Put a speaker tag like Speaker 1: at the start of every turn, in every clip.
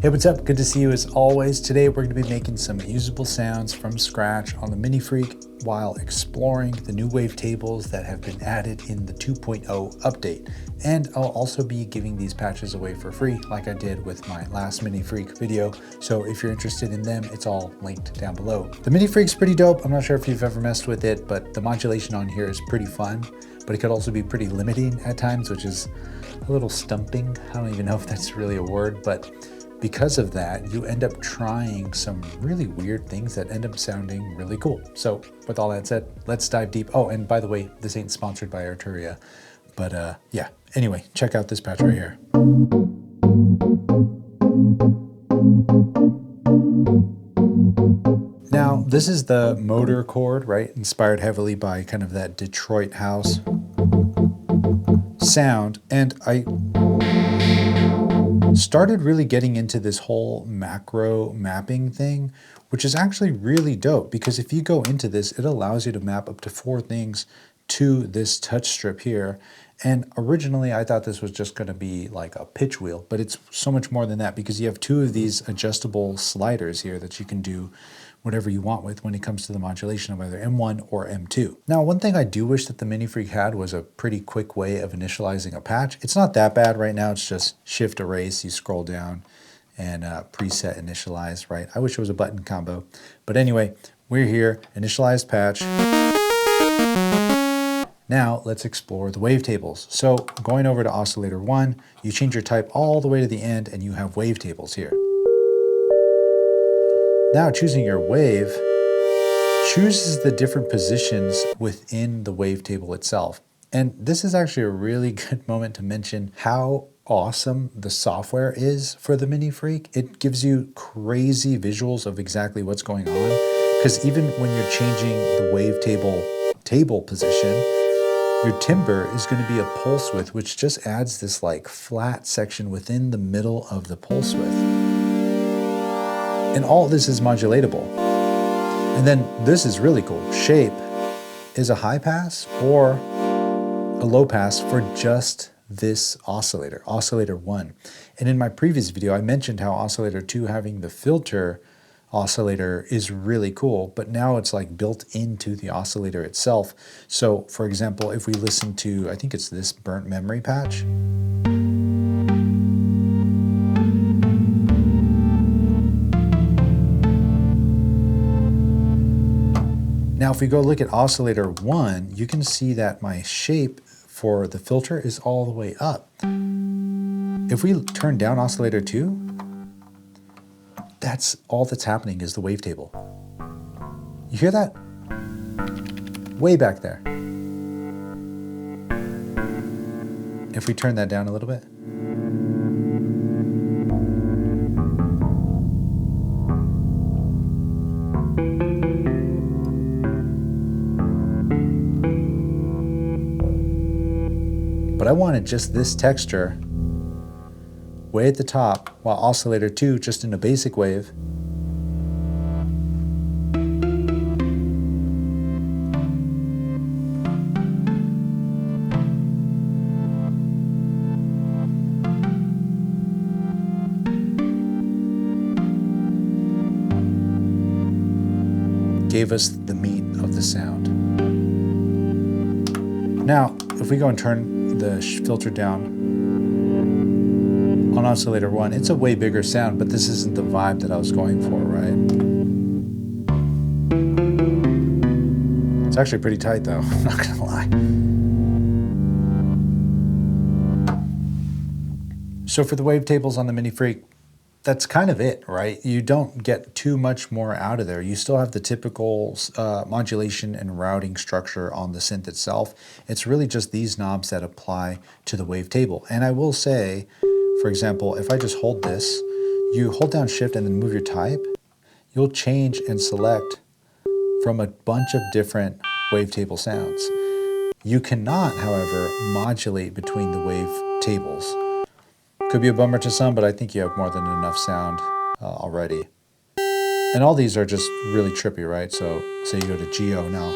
Speaker 1: Hey, what's up? Good to see you as always. Today we're going to be making some usable sounds from scratch on the Minifreak while exploring the new wavetables that have been added in the 2.0 update. And I'll also be giving these patches away for free like I did with my last Minifreak video. So if you're interested in them, it's all linked down below. The Minifreak's pretty dope. I'm not sure if you've ever messed with it, but the modulation on here is pretty fun, but it could also be pretty limiting at times, which is a little stumping. I don't even know if that's really a word, but because of that, you end up trying some really weird things that end up sounding really cool. So with all that said, let's dive deep. Oh, and by the way, this ain't sponsored by Arturias, but yeah. Anyway, check out this patch right here. Now, this is the motor chord, right? Inspired heavily by kind of that Detroit house sound. And I started really getting into this whole macro mapping thing, which is actually really dope because if you go into this, it allows you to map up to 4 things to this touch strip here. And originally I thought this was just going to be like a pitch wheel, but it's so much more than that because you have 2 of these adjustable sliders here that you can do whatever you want with when it comes to the modulation of either M1 or M2. Now, one thing I do wish that the Minifreak had was a pretty quick way of initializing a patch. It's not that bad right now. It's just shift erase, you scroll down and preset initialize, right? I wish it was a button combo. But anyway, we're here, initialized patch. Now let's explore the wavetables. So going over to oscillator 1, you change your type all the way to the end and you have wavetables here. Now choosing your wave chooses the different positions within the wavetable itself. And this is actually a really good moment to mention how awesome the software is for the Minifreak. It gives you crazy visuals of exactly what's going on. Because even when you're changing the wavetable table position, your timbre is going to be a pulse width, which just adds this like flat section within the middle of the pulse width. And all this is modulatable. And then this is really cool. Shape is a high pass or a low pass for just this oscillator, oscillator 1. And in my previous video, I mentioned how oscillator 2 having the filter oscillator is really cool, but now it's like built into the oscillator itself. So for example, if we listen to, I think it's this burnt memory patch. Now, if we go look at oscillator 1, you can see that my shape for the filter is all the way up. If we turn down oscillator 2, that's all that's happening is the wavetable. You hear that? Way back there. If we turn that down a little bit. But I wanted just this texture way at the top, while oscillator 2 just in a basic wave. Gave us the meat of the sound. Now, if we go and turn the filter down on oscillator 1, it's a way bigger sound, but this isn't the vibe that I was going for, right? It's actually pretty tight though, I'm not gonna lie. So for the wavetables on the Minifreak, that's kind of it, right? You don't get too much more out of there. You still have the typical modulation and routing structure on the synth itself. It's really just these knobs that apply to the wavetable. And I will say, for example, if I just hold this, you hold down shift and then move your type, you'll change and select from a bunch of different wavetable sounds. You cannot, however, modulate between the wavetables. Could be a bummer to some, but I think you have more than enough sound already. And all these are just really trippy, right? So say you go to Geo now.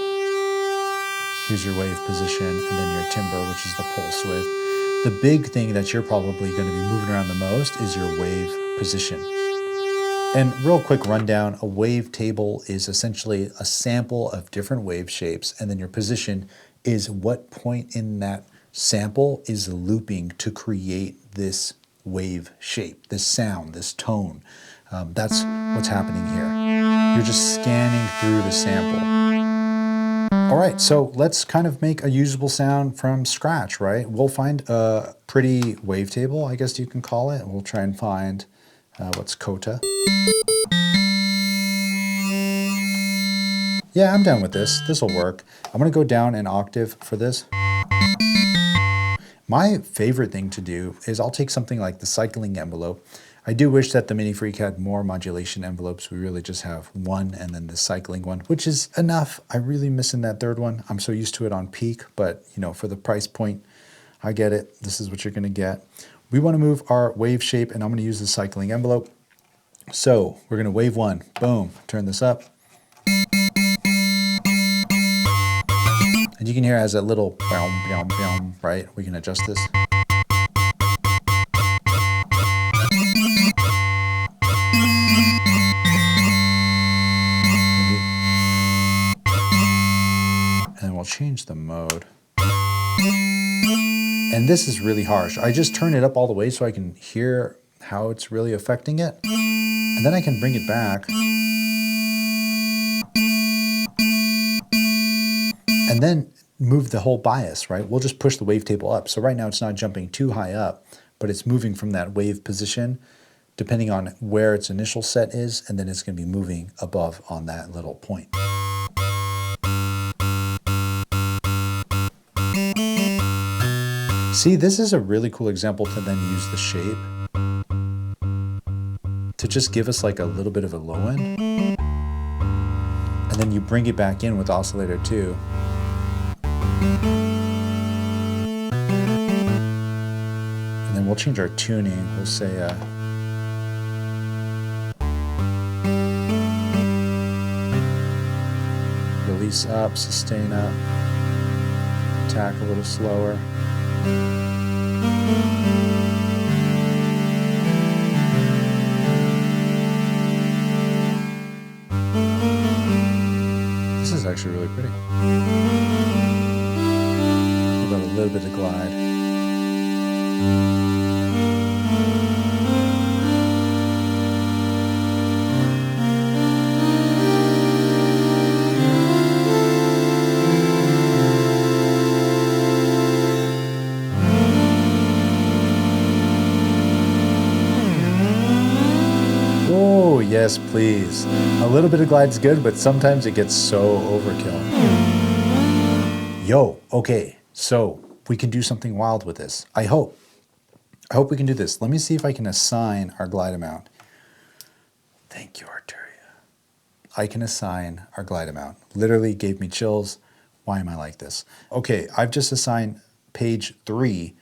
Speaker 1: Here's your wave position, and then your timbre, which is the pulse width. The big thing that you're probably going to be moving around the most is your wave position. And real quick rundown, a wavetable is essentially a sample of different wave shapes, and then your position is what point in that sample is looping to create this wave shape, this sound, this tone. That's what's happening here. You're just scanning through the sample. All right, so let's kind of make a usable sound from scratch, right? We'll find a pretty wavetable, I guess you can call it. We'll try and find, what's Kota? Yeah, I'm down with this. This will work. I'm gonna go down an octave for this. My favorite thing to do is I'll take something like the cycling envelope. I do wish that the Minifreak had more modulation envelopes. We really just have one and then the cycling one, which is enough. I'm really missing that third one. I'm so used to it on peak, but you know, for the price point, I get it. This is what you're gonna get. We wanna move our wave shape, and I'm gonna use the cycling envelope. So we're gonna wave one, boom, turn this up. And you can hear it has a little right? We can adjust this. And we'll change the mode. And this is really harsh. I just turn it up all the way so I can hear how it's really affecting it. And then I can bring it back. And then move the whole bias, right? We'll just push the wavetable up. So right now it's not jumping too high up, but it's moving from that wave position, depending on where its initial set is, and then it's gonna be moving above on that little point. See, this is a really cool example to then use the shape to just give us like a little bit of a low end. And then you bring it back in with oscillator 2. And then we'll change our tuning. We'll say release up, sustain up, attack a little slower. This is actually really pretty. Give it a little bit of glide. Oh, yes, please. A little bit of glide's good, but sometimes it gets so overkill. Yo, okay, so we can do something wild with this. I hope we can do this. Let me see if I can assign our glide amount. Thank you, Arturias. I can assign our glide amount. Literally gave me chills. Why am I like this? Okay, I've just assigned page 3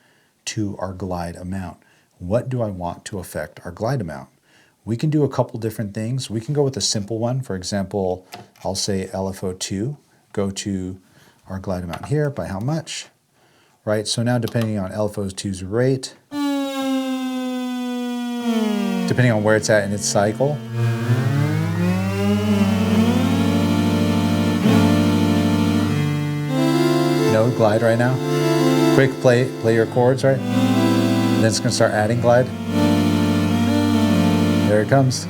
Speaker 1: to our glide amount. What do I want to affect our glide amount? We can do a couple different things. We can go with a simple one. For example, I'll say LFO2, go to our glide amount here by how much, right? So now depending on LFO2's rate, depending on where it's at in its cycle, no glide right now. Quick play your chords, right? And then it's gonna start adding glide. There it comes.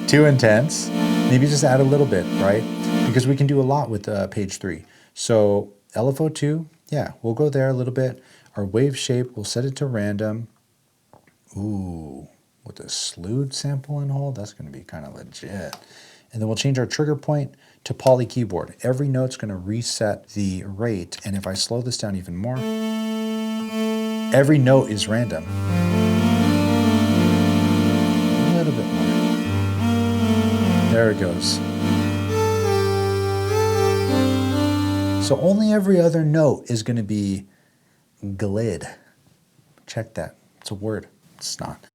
Speaker 1: Too intense. Maybe just add a little bit, right? Because we can do a lot with page 3. So LFO2, yeah, we'll go there a little bit. Our wave shape, we'll set it to random. Ooh, with a slewed sample and hold, that's gonna be kind of legit. And then we'll change our trigger point to poly keyboard. Every note's gonna reset the rate. And if I slow this down even more, every note is random. A little bit more. There it goes. So only every other note is going to be glid. Check that. It's a word. It's not.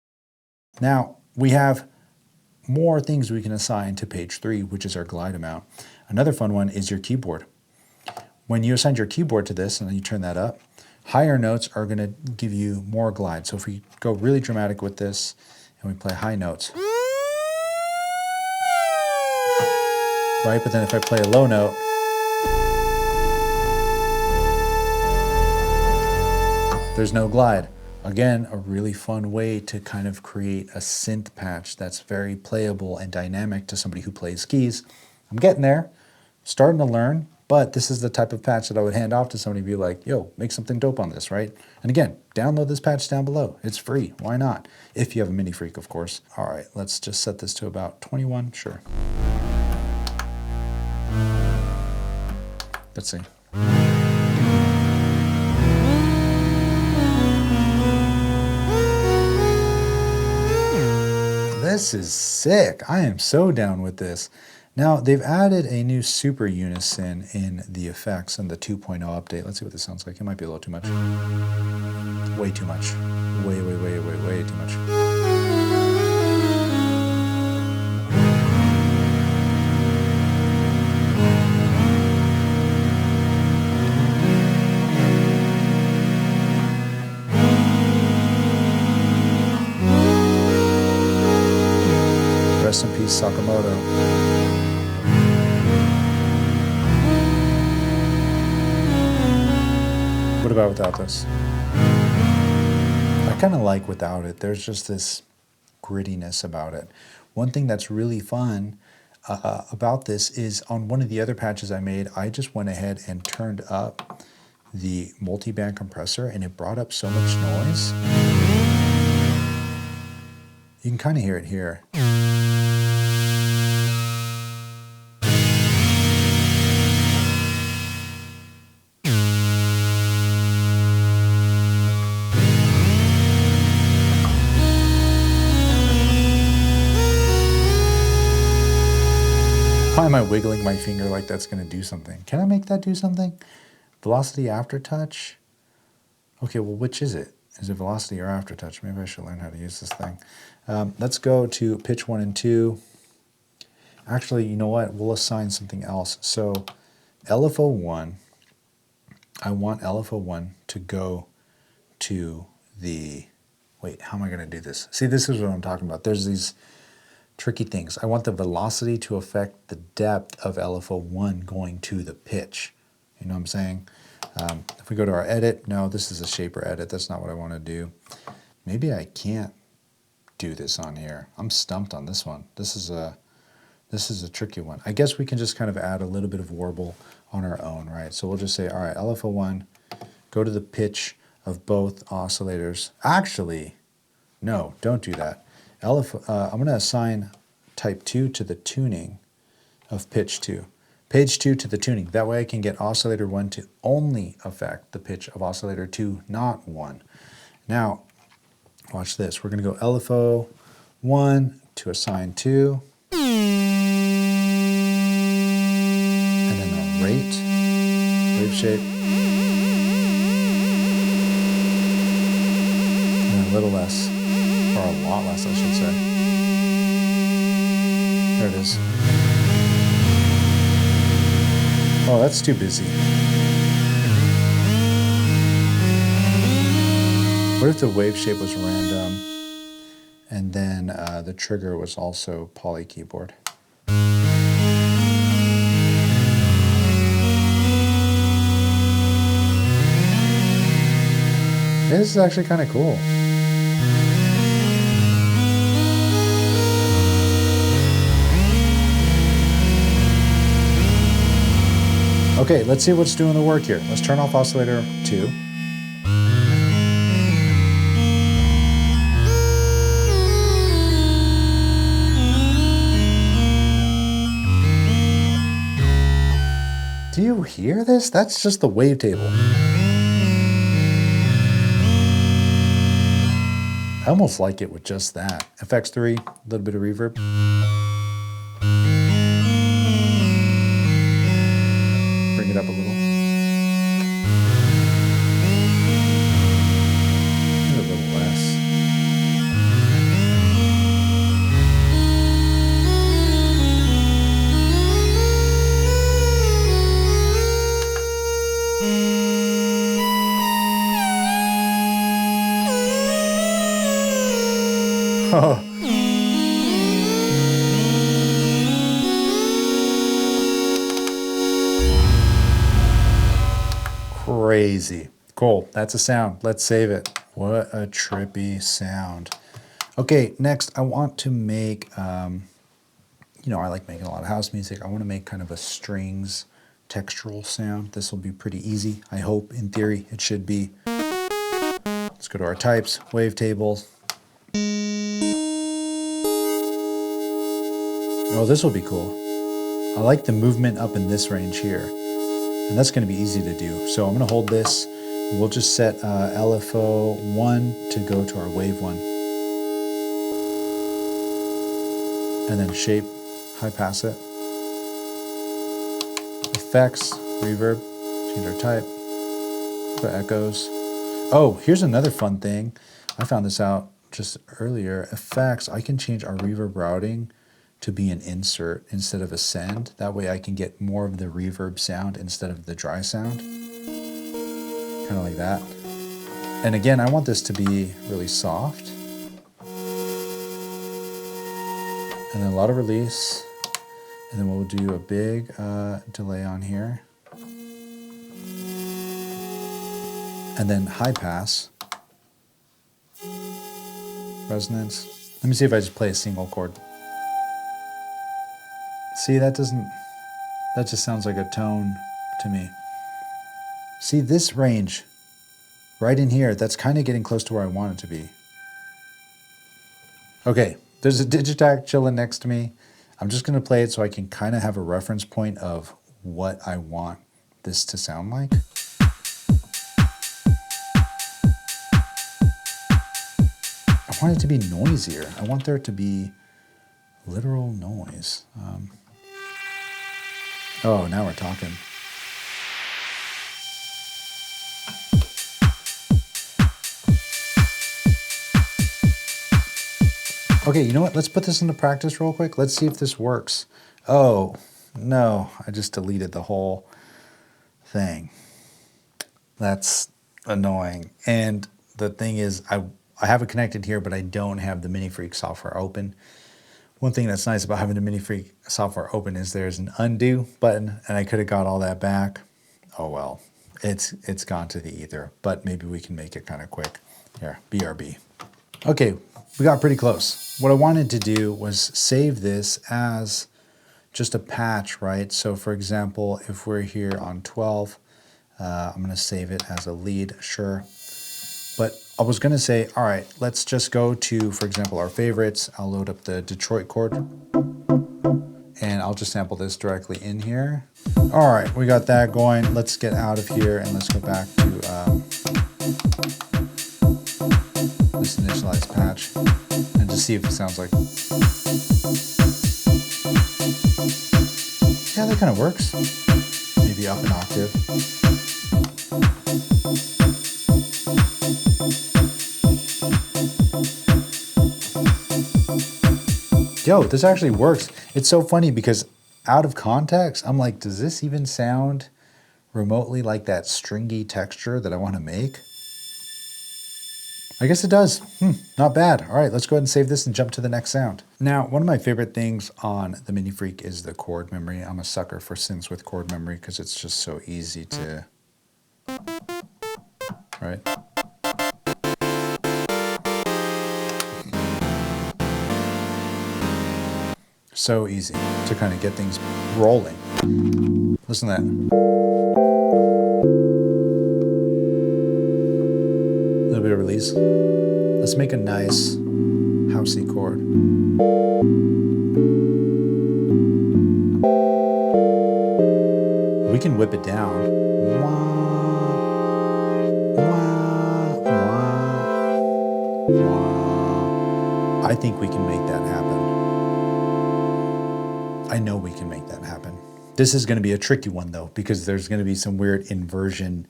Speaker 1: Now, we have more things we can assign to page 3, which is our glide amount. Another fun one is your keyboard. When you assign your keyboard to this and then you turn that up, Higher notes are going to give you more glide. So if we go really dramatic with this and we play high notes, right? But then if I play a low note, there's no glide. Again, a really fun way to kind of create a synth patch that's very playable and dynamic to somebody who plays keys. I'm getting there, starting to learn, but this is the type of patch that I would hand off to somebody and be like, yo, make something dope on this, right? And again, download this patch down below. It's free, why not? If you have a Minifreak, of course. All right, let's just set this to about 21, sure. Let's see. This is sick. I am so down with this. Now, they've added a new super unison in the effects in the 2.0 update. Let's see what this sounds like. It might be a little too much. Way too much. Way too much. Rest in peace, Sakamoto. What about without this? I kind of like without it. There's just this grittiness about it. One thing that's really fun about this is on one of the other patches I made, I just went ahead and turned up the multi-band compressor and it brought up so much noise. You can kind of hear it here. Why am I wiggling my finger like that's going to do something? Can I make that do something? Velocity aftertouch? Okay, well, which is it? Is it velocity or aftertouch? Maybe I should learn how to use this thing. Let's go to pitch 1 and 2. Actually, you know what? We'll assign something else. So LFO1, I want LFO1 to go to the, wait, how am I going to do this? See, this is what I'm talking about. There's these tricky things. I want the velocity to affect the depth of LFO1 going to the pitch. You know what I'm saying? If we go to our edit, no, this is a shaper edit. That's not what I want to do. Maybe I can't do this on here. I'm stumped on this one. This is a tricky one. I guess we can just kind of add a little bit of warble on our own, right? So we'll just say, all right, LFO1, go to the pitch of both oscillators. Actually, no, don't do that. I'm going to assign type 2 to the tuning of pitch 2. Page 2 to the tuning. That way I can get oscillator 1 to only affect the pitch of oscillator 2, not 1. Now, watch this. We're going to go LFO 1 to assign 2. And then our rate, wave shape. And a little less. Or a lot less, I should say. There it is. Oh, that's too busy. What if the wave shape was random and then the trigger was also poly keyboard? This is actually kind of cool. Okay, let's see what's doing the work here. Let's turn off oscillator 2. Do you hear this? That's just the wavetable. I almost like it with just that. FX3, a little bit of reverb. Bring it up a little. A little less. Crazy. Cool, that's a sound. Let's save it. What a trippy sound. Okay, next I want to make, you know, I like making a lot of house music. I want to make kind of a strings textural sound. This will be pretty easy, I hope. In theory, it should be. Let's go to our types, Wavetables. Oh, this will be cool. I like the movement up in this range here. And that's going to be easy to do. So I'm going to hold this. We'll just set LFO 1 to go to our wave 1. And then shape, high pass it. Effects, reverb, change our type, put echoes. Oh, here's another fun thing. I found this out just earlier. Effects, I can change our reverb routing to be an insert instead of a send. That way I can get more of the reverb sound instead of the dry sound. Kind of like that. And again, I want this to be really soft. And then a lot of release. And then we'll do a big delay on here. And then high pass. Resonance. Let me see if I just play a single chord. See, that just sounds like a tone to me. See this range right in here, that's kind of getting close to where I want it to be. Okay, there's a Digitac chilling next to me. I'm just gonna play it so I can kind of have a reference point of what I want this to sound like. I want it to be noisier. I want there to be literal noise. Oh, now we're talking. Okay, you know what? Let's put this into practice real quick. Let's see if this works. Oh, no, I just deleted the whole thing. That's annoying. And the thing is, I have it connected here, but I don't have the Minifreak software open. One thing that's nice about having the Minifreak software open is there's an undo button, and I could have got all that back. Oh well, it's gone to the ether, but maybe we can make it kind of quick. Here, BRB. Okay, we got pretty close. What I wanted to do was save this as just a patch, right? So for example, if we're here on 12, I'm gonna save it as a lead, sure. But I was gonna say, all right, let's just go to, for example, our favorites. I'll load up the Detroit chord and I'll just sample this directly in here. All right, we got that going. Let's get out of here and let's go back to this initialized patch and just see if it sounds like. Yeah, that kind of works. Maybe up an octave. Yo, this actually works. It's so funny because out of context, I'm like, does this even sound remotely like that stringy texture that I want to make? I guess it does. Not bad. All right, let's go ahead and save this and jump to the next sound. Now, one of my favorite things on the Minifreak is the chord memory. I'm a sucker for synths with chord memory because it's just so easy to, right? So easy to kind of get things rolling. Listen to that. A little bit of release. Let's make a nice housey chord. We can whip it down. I think we can make that happen. I know we can make that happen. This is going to be a tricky one though, because there's going to be some weird inversion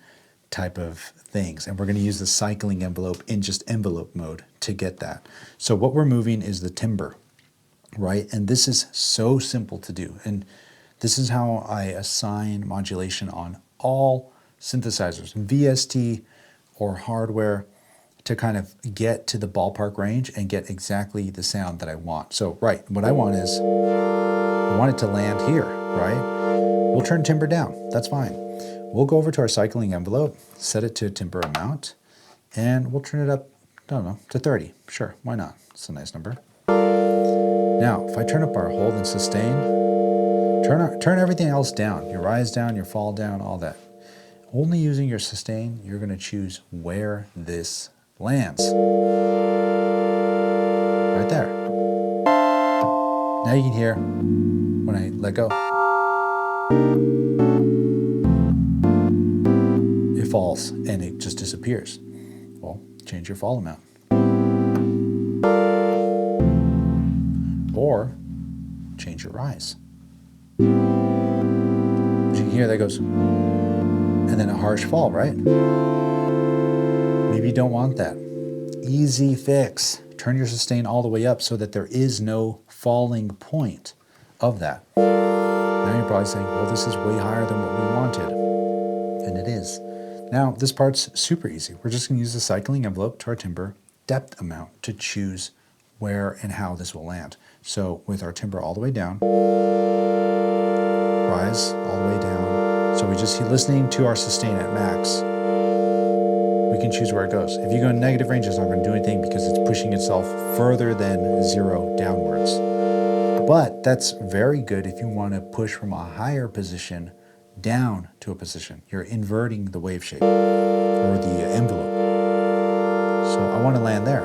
Speaker 1: type of things. And we're going to use the cycling envelope in just envelope mode to get that. So what we're moving is the timbre, right? And this is so simple to do. And this is how I assign modulation on all synthesizers, VST or hardware. to kind of get to the ballpark range and get exactly the sound that I want. So, right, what I want is, I want it to land here, right? We'll turn timbre down, that's fine. We'll go over to our cycling envelope, set it to timbre amount, and we'll turn it up, I don't know, to 30. Sure, why not? It's a nice number. Now, if I turn up our hold and sustain, turn everything else down. Your rise down, your fall down, all that. Only using your sustain, you're going to choose where this lands. Right there. Now you can hear when I let go. It falls and it just disappears. Well, change your fall amount. Or change your rise. But you can hear that goes, and then a harsh fall, right? Maybe you don't want that. Easy fix. Turn your sustain all the way up so that there is no falling point of that. Now you're probably saying, well, this is way higher than what we wanted. And it is. Now, this part's super easy. We're just going to use the cycling envelope to our timbre depth amount to choose where and how this will land. So with our timbre all the way down, rise all the way down. So we just keep listening to our sustain at max. We can choose where it goes. If you go in negative range, it's not going to do anything because it's pushing itself further than 0 downwards. But that's very good if you want to push from a higher position down to a position. You're inverting the wave shape or the envelope. So I want to land there.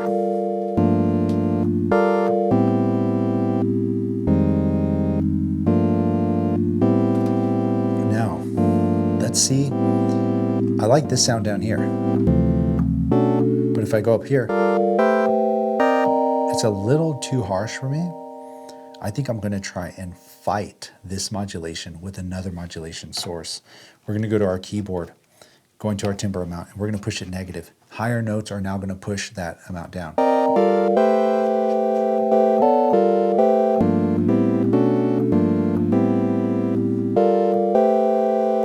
Speaker 1: Now, let's see. I like this sound down here. But if I go up here, it's a little too harsh for me. I think I'm going to try and fight this modulation with another modulation source. We're going to go to our keyboard, go into our timbre amount, and we're going to push it negative. Higher notes are now going to push that amount down.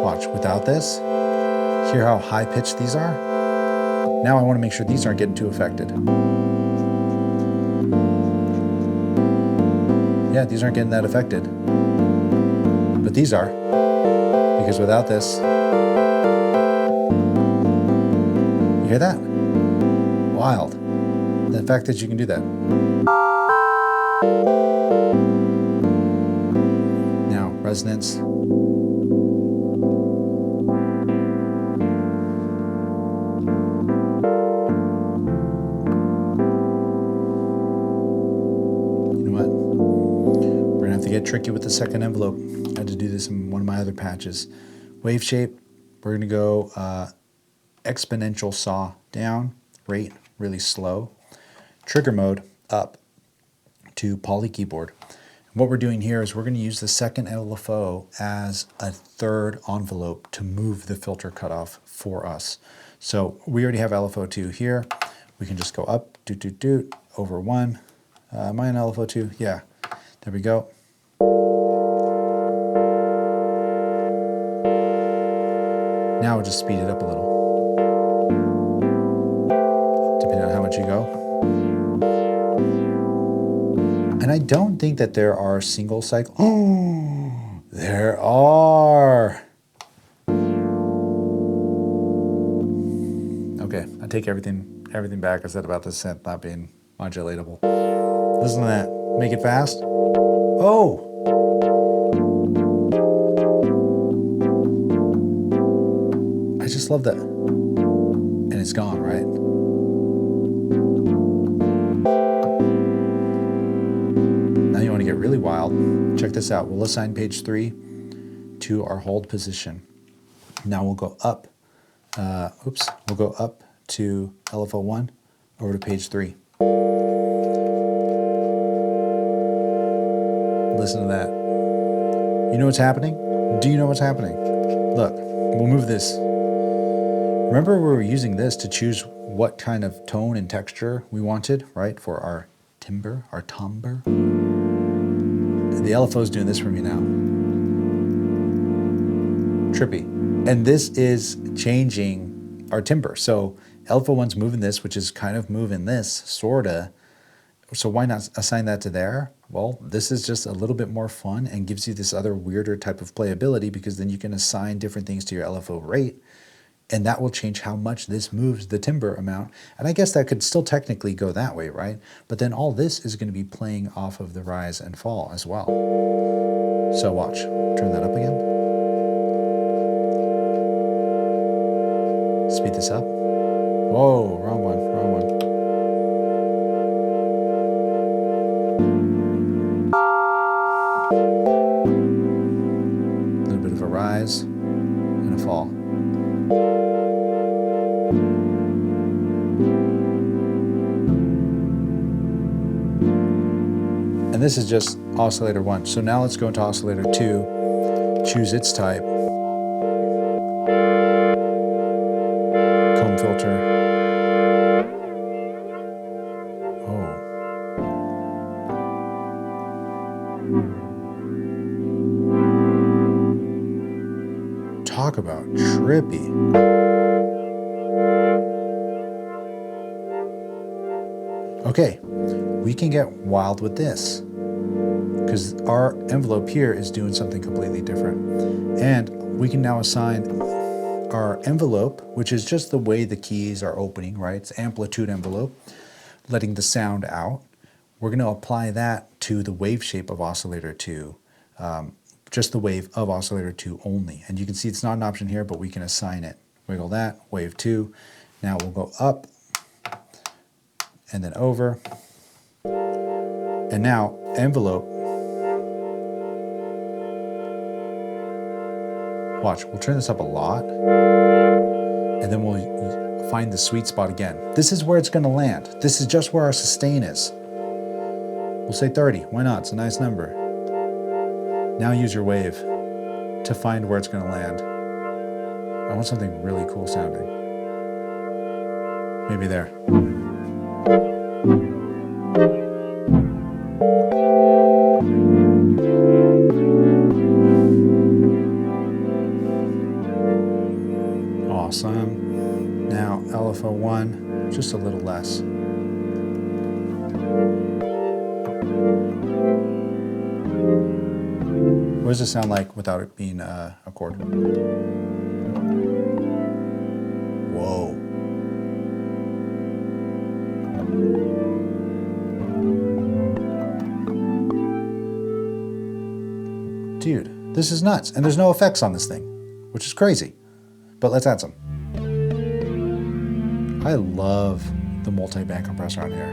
Speaker 1: Watch, without this, hear how high-pitched these are? Now I want to make sure these aren't getting too affected. Yeah, these aren't getting that affected. But these are. Because without this, you hear that? Wild. The fact that you can do that. Now, resonance. To get tricky with the second envelope. I had to do this in one of my other patches. Wave shape, we're going to go exponential saw down, rate really slow. Trigger mode up to poly keyboard. And what we're doing here is we're going to use the second LFO as a third envelope to move the filter cutoff for us. So we already have LFO2 here. We can just go up, doot, doot, doot, over 1. Am I in LFO2? Yeah, there we go. Now we'll just speed it up a little, depending on how much you go. And I don't think that there are single cycle. Oh, there are. Okay, I take everything back I said about the synth not being modulatable. Listen to that. Make it fast. Oh. I just love that. And it's gone, right? Now you want to get really wild. Check this out. We'll assign page 3 to our hold position. Now we'll go up. We'll go up to LFO1 over to page 3. Listen to that. You know what's happening? Do you know what's happening? Look, we'll move this. Remember we were using this to choose what kind of tone and texture we wanted, right? For our timbre, our timbre. The LFO is doing this for me now. Trippy. And this is changing our timbre. So LFO1's moving this, which is kind of moving this, sorta. So why not assign that to there? Well, this is just a little bit more fun and gives you this other weirder type of playability, because then you can assign different things to your LFO rate, and that will change how much this moves the timbre amount. And I guess that could still technically go that way, right? But then all this is going to be playing off of the rise and fall as well. So watch, turn that up again. Speed this up. Whoa, wrong one, wrong one. A little bit of a rise and a fall. And this is just oscillator 1. So now let's go into oscillator 2, choose its type, comb filter. Oh. Talk about trippy. Okay, we can get wild with this, because our envelope here is doing something completely different. And we can now assign our envelope, which is just the way the keys are opening, right? It's amplitude envelope, letting the sound out. We're going to apply that to the wave shape of oscillator 2, just the wave of oscillator 2 only. And you can see it's not an option here, but we can assign it. Wiggle that, wave 2. Now we'll go up and then over. And now envelope. Watch, we'll turn this up a lot, and then we'll find the sweet spot again. This is where it's going to land. This is just where our sustain is. We'll say 30. Why not? It's a nice number. Now use your wave to find where it's going to land. I want something really cool sounding. Maybe there. Awesome. Now LFO1, just a little less. What does it sound like without it being a chord? Whoa. Dude, this is nuts. And there's no effects on this thing, which is crazy. But let's add some. I love the multi-band compressor on here.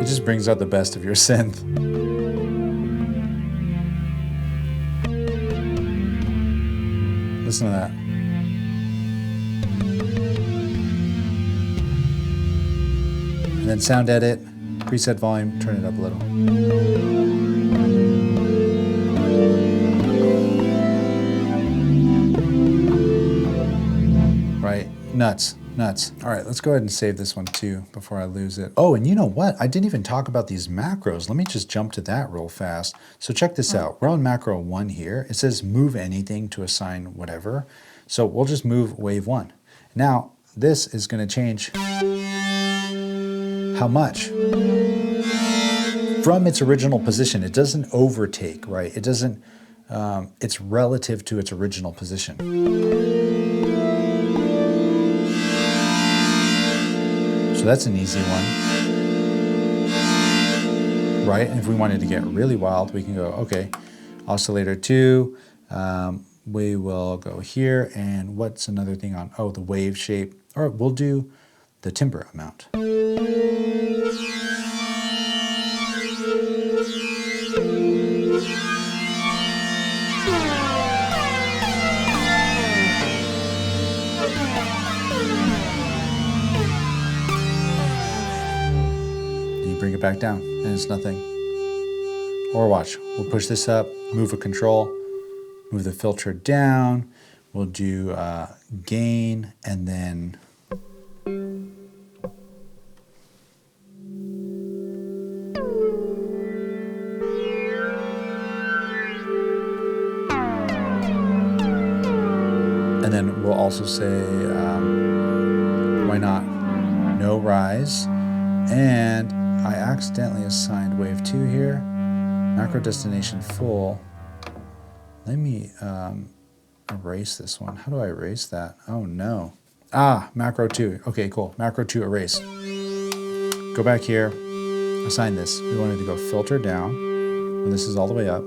Speaker 1: It just brings out the best of your synth. Listen to that. And then sound edit, preset volume, turn it up a little. Right, nuts, nuts. All right, let's go ahead and save this one too before I lose it. Oh, and you know what? I didn't even talk about these macros. Let me just jump to that real fast. So check this out. We're on macro 1 here. It says move anything to assign whatever. So we'll just move wave 1. Now, this is gonna change how much from its original position. It doesn't overtake, right? It doesn't, it's relative to its original position. So that's an easy one, right? And if we wanted to get really wild, we can go, okay, oscillator 2, we will go here, and what's another thing on, oh, the wave shape, or we'll do the timbre amount. Bring it back down, and it's nothing. Or watch, we'll push this up, move a control, move the filter down, we'll do gain, and then we'll also say Why not? No rise. And I accidentally assigned wave 2 here. Macro destination full. Let me erase this one. How do I erase that? Oh no. Ah, macro 2. Okay, cool. Macro 2 erase. Go back here. Assign this. We wanted to go filter down. And this is all the way up.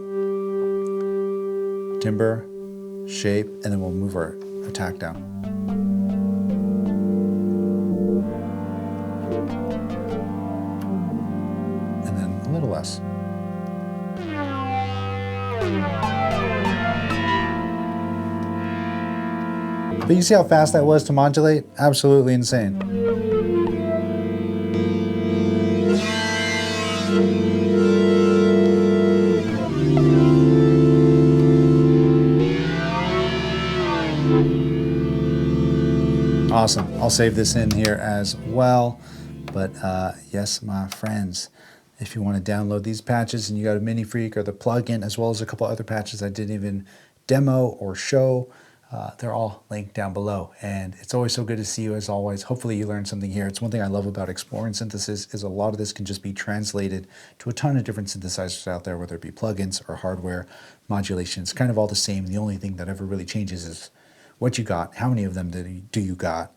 Speaker 1: Timbre, shape, and then we'll move our attack down. And then a little less. But you see how fast that was to modulate? Absolutely insane. Awesome. I'll save this in here as well. But yes, my friends, if you want to download these patches and you got a Minifreak or the plugin, as well as a couple other patches I didn't even demo or show, they're all linked down below. And it's always so good to see you as always. Hopefully you learned something here. It's one thing I love about exploring synthesis is a lot of this can just be translated to a ton of different synthesizers out there, whether it be plugins or hardware modulation. It's kind of all the same. The only thing that ever really changes is what you got, how many of them do you got,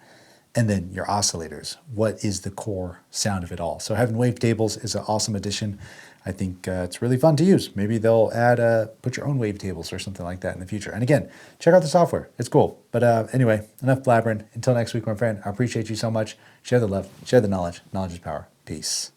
Speaker 1: and then your oscillators. What is the core sound of it all? So having Wavetables is an awesome addition. I think it's really fun to use. Maybe they'll add, put your own Wavetables or something like that in the future. And again, check out the software. It's cool. But anyway, enough blabbering. Until next week, my friend, I appreciate you so much. Share the love, share the knowledge. Knowledge is power. Peace.